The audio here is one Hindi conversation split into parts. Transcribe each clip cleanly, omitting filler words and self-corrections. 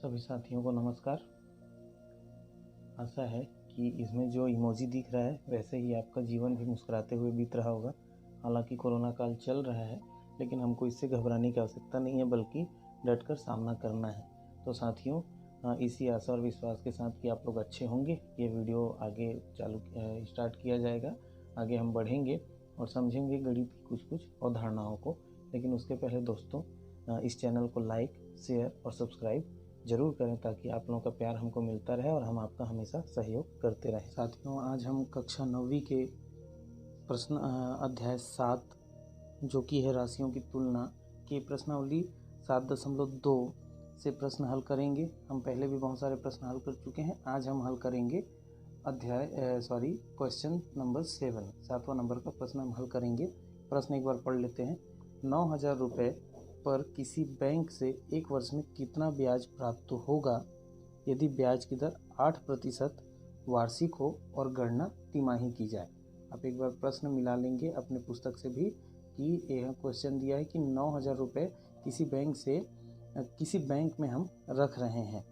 सभी साथियों को नमस्कार। आशा है कि इसमें जो इमोजी दिख रहा है वैसे ही आपका जीवन भी मुस्कुराते हुए बीत रहा होगा। हालांकि कोरोना काल चल रहा है, लेकिन हमको इससे घबराने की आवश्यकता नहीं है, बल्कि डटकर सामना करना है। तो साथियों, इसी आशा और विश्वास के साथ कि आप लोग अच्छे होंगे, ये वीडियो आगे स्टार्ट किया जाएगा। आगे हम बढ़ेंगे और समझेंगे गणित की कुछ अवधारणाओं को। लेकिन उसके पहले दोस्तों, इस चैनल को लाइक, शेयर और सब्सक्राइब जरूर करें, ताकि आप लोगों का प्यार हमको मिलता रहे और हम आपका हमेशा सहयोग करते रहें। साथियों, आज हम कक्षा 9वीं के प्रश्न अध्याय 7 जो कि है राशियों की तुलना की प्रश्नावली 7.2 से प्रश्न हल करेंगे। हम पहले भी बहुत सारे प्रश्न हल कर चुके हैं। आज हम हल करेंगे क्वेश्चन नंबर 7वां नंबर का प्रश्न हम हल करेंगे। प्रश्न एक बार पढ़ लेते हैं। 9,000 रुपये पर किसी बैंक से एक वर्ष में कितना ब्याज प्राप्त होगा यदि ब्याज की दर 8% वार्षिक हो और गणना तिमाही की जाए। आप एक बार प्रश्न मिला लेंगे अपने पुस्तक से भी कि यह क्वेश्चन दिया है कि 9,000 रुपये किसी बैंक में हम रख रहे हैं,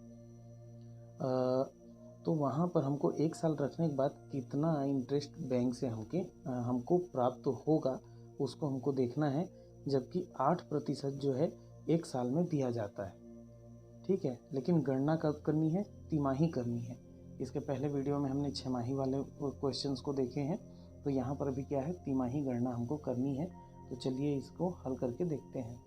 तो वहाँ पर हमको एक साल रखने के बाद कितना इंटरेस्ट बैंक से हमको प्राप्त होगा, उसको हमको देखना है। जबकि 8% जो है एक साल में दिया जाता है, ठीक है। लेकिन गणना कब करनी है? तिमाही करनी है। इसके पहले वीडियो में हमने 6 माही वाले क्वेश्चंस को देखे हैं, तो यहाँ पर अभी क्या है, तिमाही गणना हमको करनी है। तो चलिए इसको हल करके देखते हैं।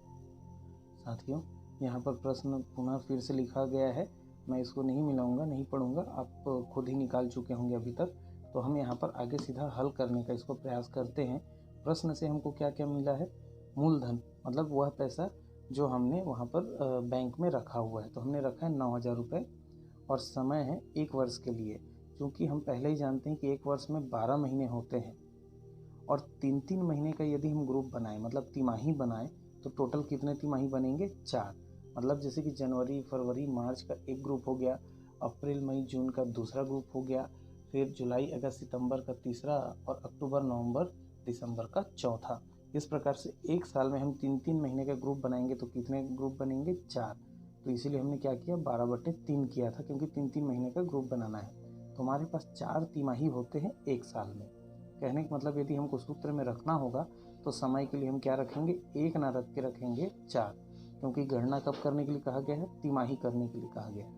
साथियों, यहाँ पर प्रश्न पुनः फिर से लिखा गया है। मैं इसको नहीं मिलाऊंगा, नहीं पढ़ूंगा, आप खुद ही निकाल चुके होंगे अभी तक। तो हम यहाँ पर आगे सीधा हल करने का इसको प्रयास करते हैं। प्रश्न से हमको क्या क्या मिला है? मूलधन, मतलब वह पैसा जो हमने वहाँ पर बैंक में रखा हुआ है। तो हमने रखा है 9,000 रुपये और समय है 1 वर्ष के लिए। क्योंकि हम पहले ही जानते हैं कि 1 वर्ष में 12 महीने होते हैं और 3-3 महीने का यदि हम ग्रुप बनाएं, मतलब तिमाही बनाएं, तो टोटल कितने तिमाही बनेंगे? 4। मतलब जैसे कि जनवरी, फरवरी, मार्च का एक ग्रुप हो गया, अप्रैल, मई, जून का दूसरा ग्रुप हो गया, फिर जुलाई, अगस्त, सितंबर का तीसरा और अक्टूबर, नवंबर, दिसंबर का चौथा। इस प्रकार से एक साल में हम 3-3 महीने का ग्रुप बनाएंगे तो कितने ग्रुप बनेंगे? 4। तो इसीलिए हमने क्या किया, 12/3 किया था, क्योंकि 3-3 महीने का ग्रुप बनाना है। तो हमारे पास 4 तिमाही होते हैं एक साल में। कहने का मतलब यदि हमको सूत्र में रखना होगा तो समय के लिए हम क्या रखेंगे? 1 ना रख के रखेंगे 4, क्योंकि गणना कब करने के लिए कहा गया है? तिमाही करने के लिए कहा गया है।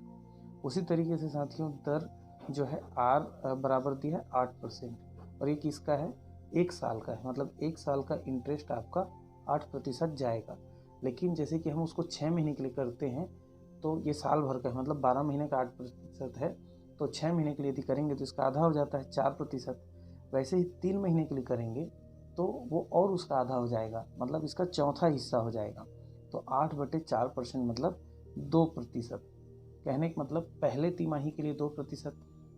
उसी तरीके से साथियों, दर जो है R बराबर दी है 8% और ये किसका है? 1 साल का है। मतलब 1 साल का इंटरेस्ट आपका 8% जाएगा। लेकिन जैसे कि हम उसको 6 महीने के लिए करते हैं तो ये साल भर का है, मतलब 12 महीने का 8% है, तो 6 महीने के लिए यदि करेंगे तो इसका आधा हो जाता है 4%। वैसे ही 3 महीने के लिए करेंगे तो वो और उसका आधा हो जाएगा, मतलब इसका चौथा हिस्सा हो जाएगा। तो 8/4% मतलब 2%। कहने का मतलब पहले तिमाही के लिए 2%,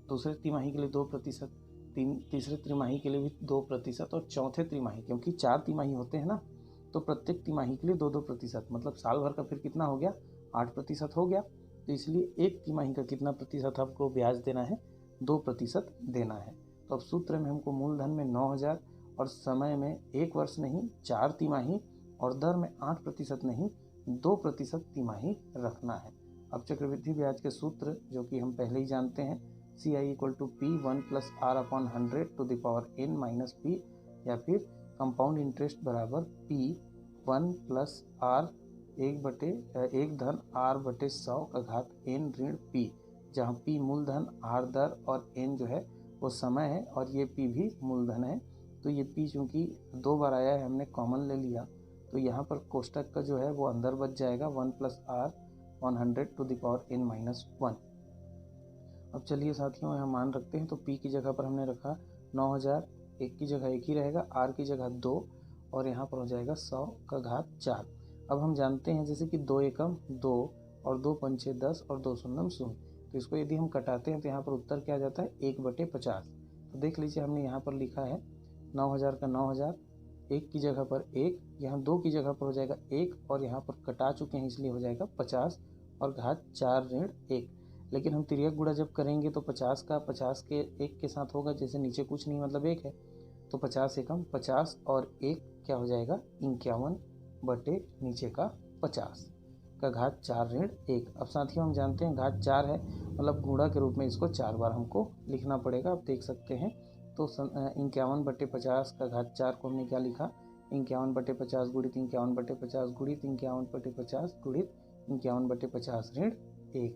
दूसरे तिमाही के लिए 2%, तीसरे तिमाही के लिए भी 2% और चौथे तिमाही, क्योंकि 4 तिमाही होते हैं ना, तो प्रत्येक तिमाही के लिए 2-2%, मतलब साल भर का फिर कितना हो गया? 8% हो गया। तो इसलिए एक तिमाही का कितना प्रतिशत आपको ब्याज देना है? 2% देना है। तो अब सूत्र में हमको मूलधन में 9,000 और समय में 1 वर्ष नहीं 4 तिमाही और दर में 8% नहीं 2% तिमाही रखना है। अब चक्रवृद्धि ब्याज के सूत्र जो कि हम पहले ही जानते हैं, CI = P1 + R/100⁻n - P, या फिर कंपाउंड इंटरेस्ट बराबर P1 + R 1/100n - P, जहाँ P मूलधन, R दर और n जो है वो समय है और ये P भी मूलधन है। तो ये P चूँकि 2 बार आया है, हमने कॉमन ले लिया, तो यहाँ पर कोष्टक का जो है वो अंदर बच जाएगा 1 + R/100⁻n - 1। अब चलिए साथियों, यहाँ मान रखते हैं। तो P की जगह पर हमने रखा 9,000, 1 की जगह 1 ही रहेगा, R की जगह 2 और यहाँ पर हो जाएगा 100⁴। अब हम जानते हैं जैसे कि 2 एकम 2 और 2 पंचे 10 और 2 शून्यम 0, तो इसको यदि हम कटाते हैं तो यहाँ पर उत्तर क्या आ जाता है? 1/50। तो देख लीजिए, हमने यहाँ पर लिखा है 9,000 का 9,000, 1 की जगह पर 1, यहाँ 2 की जगह पर हो जाएगा 1 और यहाँ पर कटा चुके हैं इसलिए हो जाएगा 50 और घात 4 ऋण 1। लेकिन हम तिर्यक गुणा जब करेंगे तो 50 का 50 के 1 के साथ होगा, जैसे नीचे कुछ नहीं मतलब 1 है, तो 50 एकम 50 और 1 क्या हो जाएगा? 51 बटे नीचे का 50। का घात 4 ऋण 1। अब साथियों हम जानते हैं घात 4 है, मतलब गुणा के रूप में इसको 4 बार हमको लिखना पड़ेगा। आप देख सकते हैं तो 51/50 का घात 4 को हमने क्या लिखा, 51/50 गुणित 51/50 गुणित 51/50 गुणित 51/50 ऋण 1।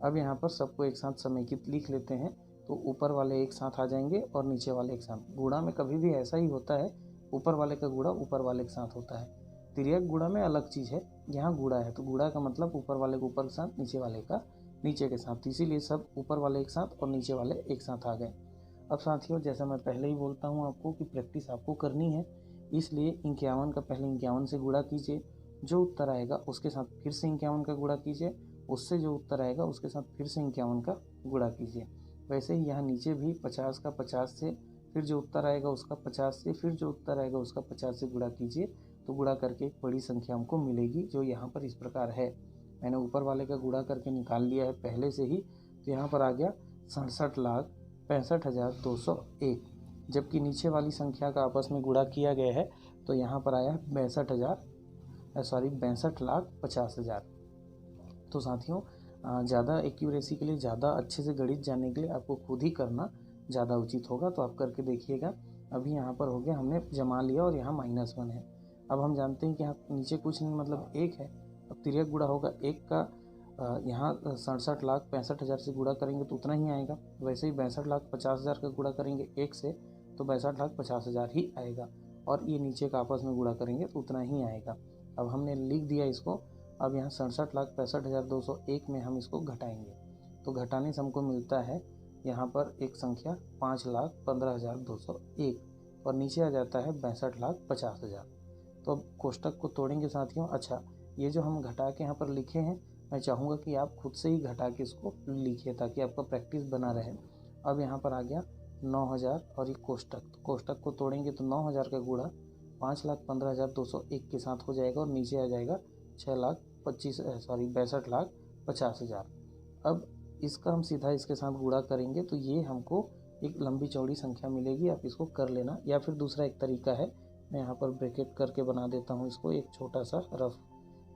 अब यहाँ पर सबको एक साथ समेकित लिख लेते हैं, तो ऊपर वाले एक साथ आ जाएंगे और नीचे वाले एक साथ। गुणा में कभी भी ऐसा ही होता है, ऊपर वाले का गुणा ऊपर वाले के साथ होता है। तिर्यक गुणा में अलग चीज़ है, यहाँ गुणा है तो गुणा का मतलब ऊपर वाले को ऊपर के साथ, नीचे वाले का नीचे के साथ, इसीलिए सब ऊपर वाले एक साथ और नीचे वाले एक साथ आ गए। अब साथियों जैसा मैं पहले ही बोलता हूँ आपको कि प्रैक्टिस आपको करनी है, इसलिए 51 का पहले 51 से गुणा कीजिए, जो उत्तर आएगा उसके साथ फिर से 51 का गुणा कीजिए, उससे जो उत्तर आएगा उसके साथ फिर से 51 का गुणा कीजिए। वैसे ही यहाँ नीचे भी 50 का 50 से, फिर जो उत्तर आएगा उसका 50 से, फिर जो उत्तर आएगा उसका 50 से गुणा कीजिए, तो गुणा करके एक बड़ी संख्या हमको मिलेगी, जो यहाँ पर इस प्रकार है। मैंने ऊपर वाले का गुणा करके निकाल लिया है पहले से ही, तो यहाँ पर आ गया 67,65,201। जबकि नीचे वाली संख्या का आपस में गुणा किया गया है तो यहाँ पर आया 62,50,000। तो साथियों ज़्यादा एक्यूरेसी के लिए, ज़्यादा अच्छे से गणित जानने के लिए आपको खुद ही करना ज़्यादा उचित होगा। तो आप करके देखिएगा। अभी यहाँ पर हो गया, हमने जमा लिया और यहाँ -1 है। अब हम जानते हैं कि यहाँ नीचे कुछ नहीं, मतलब 1 है। अब तिर्यक गुणा होगा 1 का, यहाँ 67,65,000 से गुणा करेंगे तो उतना ही आएगा। वैसे ही 62,50,000 का गुणा करेंगे 1 से तो 62,50,000 ही आएगा, और ये नीचे का आपस में गुणा करेंगे तो उतना ही आएगा। अब हमने लिख दिया इसको। अब यहाँ 67,65,201 में हम इसको घटाएंगे, तो घटाने से हमको मिलता है यहाँ पर एक संख्या 5,15,201 और नीचे आ जाता है 62,50,000। तो अब कोष्टक को तोड़ेंगे साथियों। अच्छा, ये जो हम घटा के यहाँ पर लिखे हैं, मैं चाहूँगा कि आप खुद से ही घटा के इसको लिखिए ताकि आपका प्रैक्टिस बना रहे। अब यहाँ पर आ गया 9,000 और ये कोष्टक, तो कोष्टक को तोड़ेंगे तो 9,000 का गुणा 5,15,201 के साथ हो जाएगा और नीचे आ जाएगा 62,50,000। अब इसका हम सीधा इसके साथ गुणा करेंगे तो ये हमको एक लंबी चौड़ी संख्या मिलेगी। आप इसको कर लेना, या फिर दूसरा एक तरीका है, मैं यहाँ पर ब्रैकेट करके बना देता हूँ इसको एक छोटा सा रफ,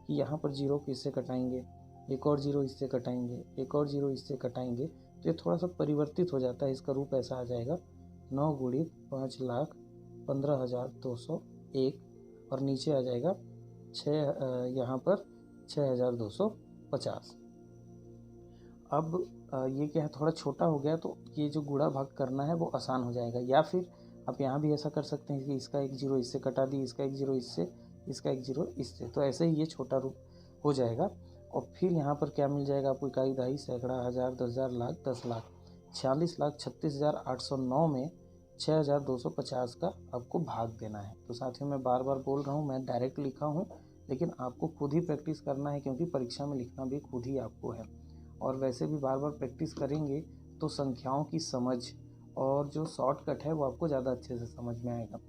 कि यहाँ पर 0 को इससे कटाएंगे, एक और 0 इससे कटाएंगे, एक और 0 इससे कटाएंगे, तो ये थोड़ा सा परिवर्तित हो जाता है। इसका रूप ऐसा आ जाएगा 9 गुणित 5,15,201 और नीचे आ जाएगा 6, यहाँ पर 6,250। अब ये क्या है, थोड़ा छोटा हो गया, तो ये जो गुणा भाग करना है वो आसान हो जाएगा। या फिर आप यहाँ भी ऐसा कर सकते हैं कि इसका एक 0 इससे कटा दी, इसका एक 0 इससे, इसका एक 0 इससे, तो ऐसे ही ये छोटा रूप हो जाएगा। और फिर यहाँ पर क्या मिल जाएगा आपको, इकाई, दहाई, सैकड़ा, हज़ार, 10,000, लाख, 10 लाख। 46,36,809 में 6,250 का आपको भाग देना है। तो साथियों मैं बार बार बोल रहा हूँ, मैं डायरेक्ट लिखा हूँ, लेकिन आपको खुद ही प्रैक्टिस करना है, क्योंकि परीक्षा में लिखना भी खुद ही आपको है। और वैसे भी बार बार प्रैक्टिस करेंगे तो संख्याओं की समझ और जो शॉर्टकट है वो आपको ज़्यादा अच्छे से समझ में आएगा।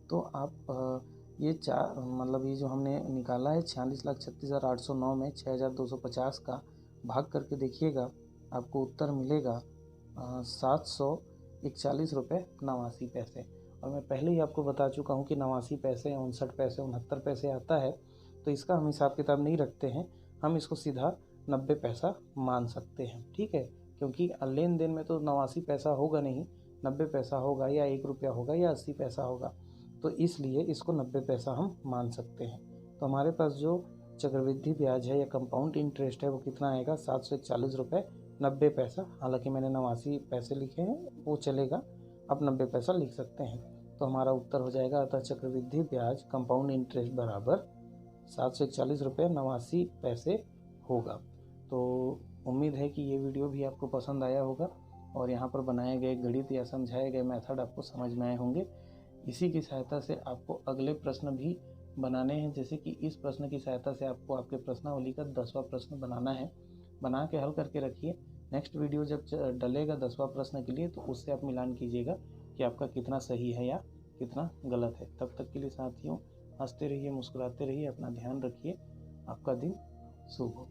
तो आप ये मतलब ये जो हमने निकाला है 46,36,809 में 6,250 का भाग करके देखिएगा, आपको उत्तर मिलेगा 741 रुपये 89 पैसे। और मैं पहले ही आपको बता चुका हूँ कि 89 पैसे, 59 पैसे, 69 पैसे आता है, तो इसका हम हिसाब किताब नहीं रखते हैं, हम इसको सीधा 90 पैसा मान सकते हैं। ठीक है, क्योंकि लेन देन में तो 89 पैसा होगा नहीं, 90 पैसा होगा, या 1 रुपया होगा, या 80 पैसा होगा, तो इसलिए इसको 90 पैसा हम मान सकते हैं। तो हमारे पास जो चक्रवृद्धि ब्याज है या कंपाउंड इंटरेस्ट है वो कितना आएगा, 741 रुपये 90 पैसा। हालांकि मैंने 89 पैसे लिखे हैं, वो चलेगा, आप 90 पैसा लिख सकते हैं। तो हमारा उत्तर हो जाएगा, अतः चक्रवृद्धि ब्याज कंपाउंड इंटरेस्ट बराबर 741 रुपये 89 पैसे होगा। तो उम्मीद है कि ये वीडियो भी आपको पसंद आया होगा और यहाँ पर बनाए गए गणित या समझाए गए मेथड आपको समझ में आए होंगे। इसी की सहायता से आपको अगले प्रश्न भी बनाने हैं, जैसे कि इस प्रश्न की सहायता से आपको आपके प्रश्नावली का 10वां प्रश्न बनाना है। बना के हल करके रखिए, नेक्स्ट वीडियो जब डलेगा 10वां प्रश्न के लिए तो उससे आप मिलान कीजिएगा कि आपका कितना सही है या कितना गलत है। तब तक के लिए साथियों हंसते रहिए, मुस्कुराते रहिए, अपना ध्यान रखिए, आपका दिन शुभ हो।